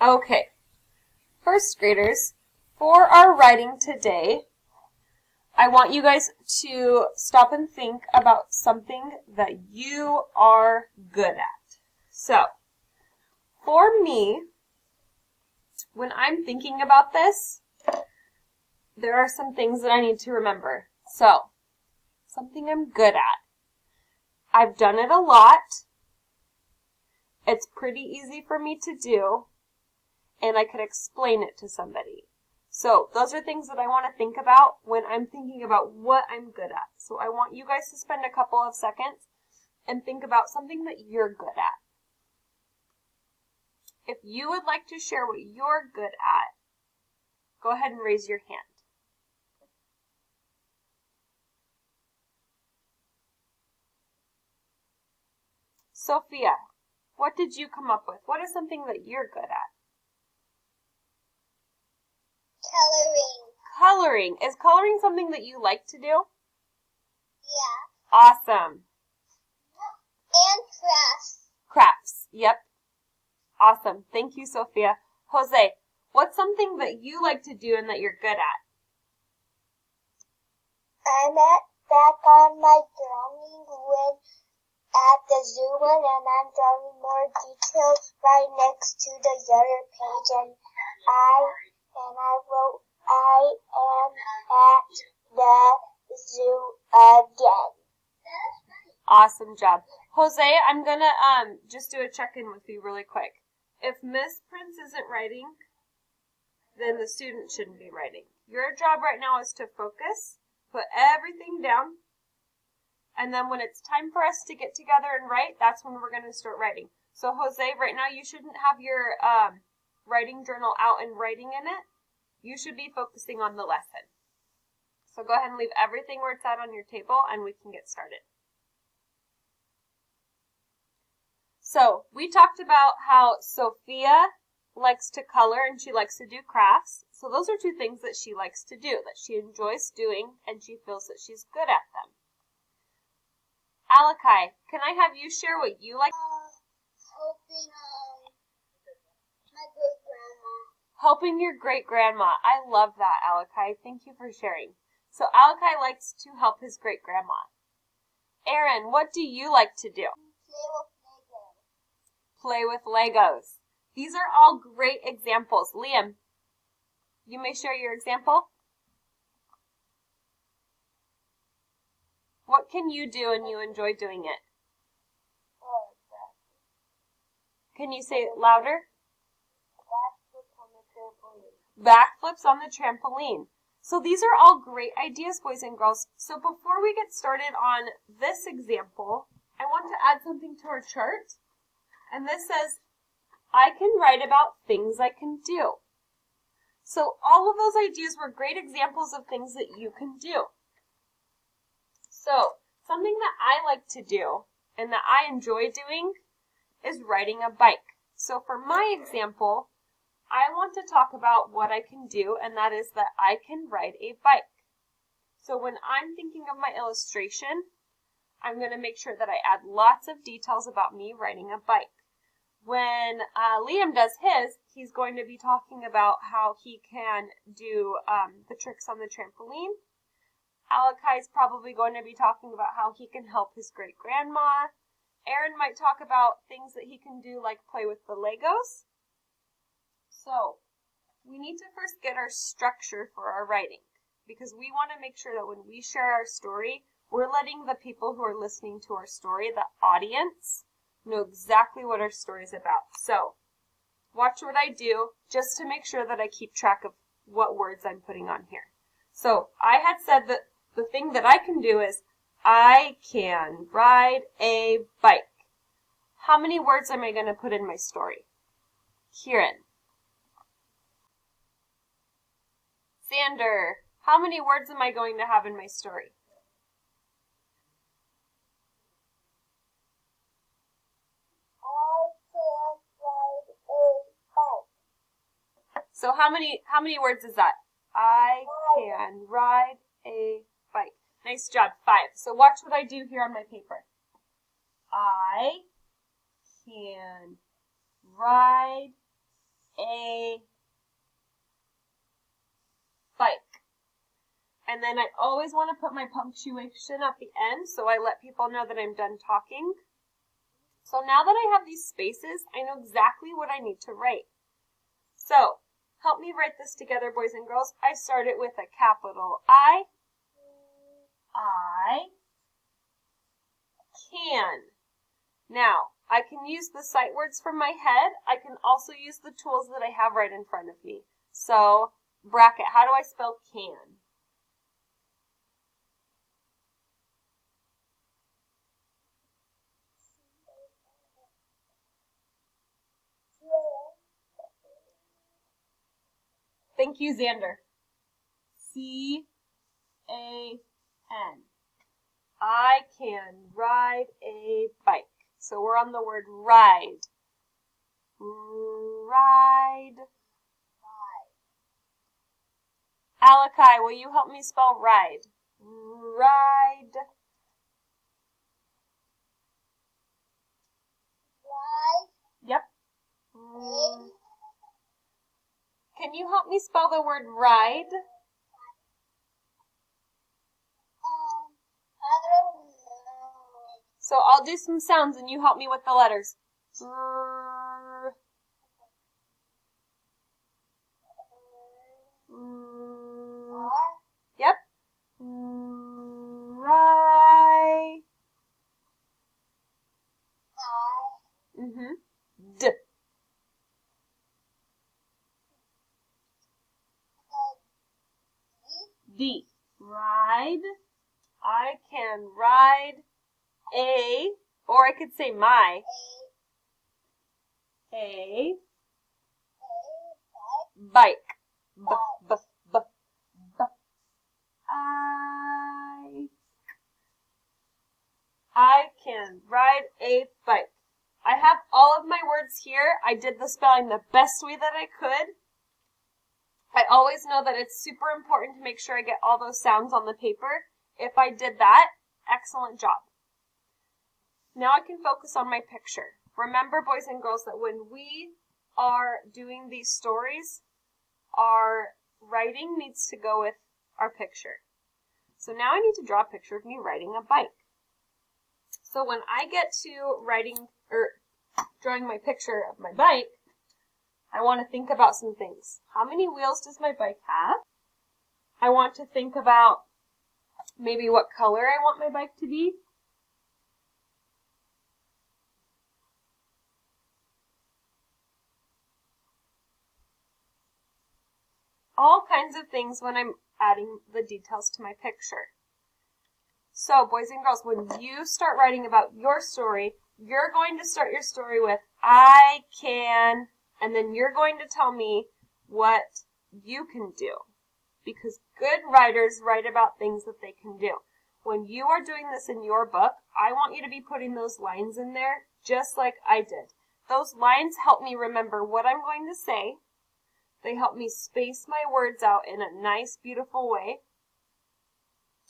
Okay, first graders, for our writing today, I want you guys to stop and think about something that you are good at. So, for me, when I'm thinking about this, there are some things that I need to remember. So, something I'm good at. I've done it a lot. It's pretty easy for me to do, and I could explain it to somebody. So those are things that I want to think about when I'm thinking about what I'm good at. So I want you guys to spend a couple of seconds and think about something that you're good at. If you would like to share what you're good at, go ahead and raise your hand. Sophia, what did you come up with? What is something that you're good at? Coloring. Coloring. Is coloring something that you like to do? Yeah. Awesome. And crafts. Crafts. Yep. Awesome. Thank you, Sophia. Jose, what's something that you like to do and that you're good at? I'm back on my drawing when at the zoo one, and I'm drawing more details right next to the other page, and I wrote I am at the zoo again. Awesome job. Jose, I'm going to just do a check-in with you really quick. If Miss Prince isn't writing, then the student shouldn't be writing. Your job right now is to focus, put everything down, and then when it's time for us to get together and write, that's when we're going to start writing. So Jose, right now you shouldn't have your writing journal out and writing in it. You should be focusing on the lesson. So go ahead and leave everything where it's at on your table and we can get started. So we talked about how Sophia likes to color and she likes to do crafts. So those are two things that she likes to do, that she enjoys doing and she feels that she's good at them. Alakai, can I have you share what you like? Helping my great-grandma. Helping your great-grandma. I love that, Alakai. Thank you for sharing. So Alakai likes to help his great-grandma. Aaron, what do you like to do? Play with Legos. These are all great examples. Liam, you may share your example. What can you do and you enjoy doing it? Can you say it louder? Backflips on the trampoline. So these are all great ideas, boys and girls. So before we get started on this example, I want to add something to our chart. And this says, I can write about things I can do. So all of those ideas were great examples of things that you can do. So something that I like to do and that I enjoy doing is riding a bike. So for my example, I want to talk about what I can do, and that is that I can ride a bike. So when I'm thinking of my illustration, I'm going to make sure that I add lots of details about me riding a bike. When Liam does his, he's going to be talking about how he can do the tricks on the trampoline. Alakai's probably going to be talking about how he can help his great-grandma. Aaron might talk about things that he can do, like play with the Legos. So we need to first get our structure for our writing, because we want to make sure that when we share our story, we're letting the people who are listening to our story, the audience, know exactly what our story is about. So watch what I do just to make sure that I keep track of what words I'm putting on here. So I had said that the thing that I can do is I can ride a bike. How many words am I going to put in my story? Kieran. Xander. How many words am I going to have in my story? So how many words is that? I can ride a bike. Nice job. 5. So watch what I do here on my paper. I can ride a bike. And then I always want to put my punctuation at the end, so I let people know that I'm done talking. So now that I have these spaces, I know exactly what I need to write. So, help me write this together, boys and girls. I start it with a capital I. I can. Now, I can use the sight words from my head. I can also use the tools that I have right in front of me. So, bracket, how do I spell can? Thank you, Xander. C-A-N. I can ride a bike. So we're on the word ride. Ride. Alakai, will you help me spell ride? Ride. Ride. Yep. Can you help me spell the word ride? I don't know. So I'll do some sounds and you help me with the letters. Yep. Right. D. D. Ride. I can ride a, or I could say my, a bike. B, b, b, b. I can ride a bike. I have all of my words here. I did the spelling the best way that I could. I always know that it's super important to make sure I get all those sounds on the paper. If I did that, excellent job. Now I can focus on my picture. Remember, boys and girls, that when we are doing these stories, our writing needs to go with our picture. So now I need to draw a picture of me riding a bike. So when I get to drawing my picture of my bike, I want to think about some things. How many wheels does my bike have? I want to think about maybe what color I want my bike to be. All kinds of things when I'm adding the details to my picture. So, boys and girls, when you start writing about your story, you're going to start your story with I can, and then you're going to tell me what you can do. Because good writers write about things that they can do. When you are doing this in your book, I want you to be putting those lines in there just like I did. Those lines help me remember what I'm going to say. They help me space my words out in a nice, beautiful way.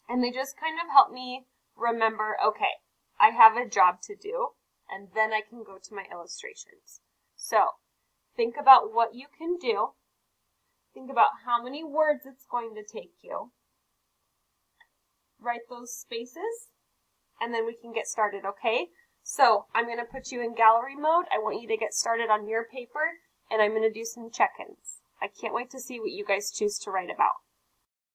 And they just kind of help me remember, okay, I have a job to do, and then I can go to my illustrations. So, think about what you can do. Think about how many words it's going to take you. Write those spaces, and then we can get started, okay? So, I'm going to put you in gallery mode. I want you to get started on your paper, and I'm going to do some check-ins. I can't wait to see what you guys choose to write about.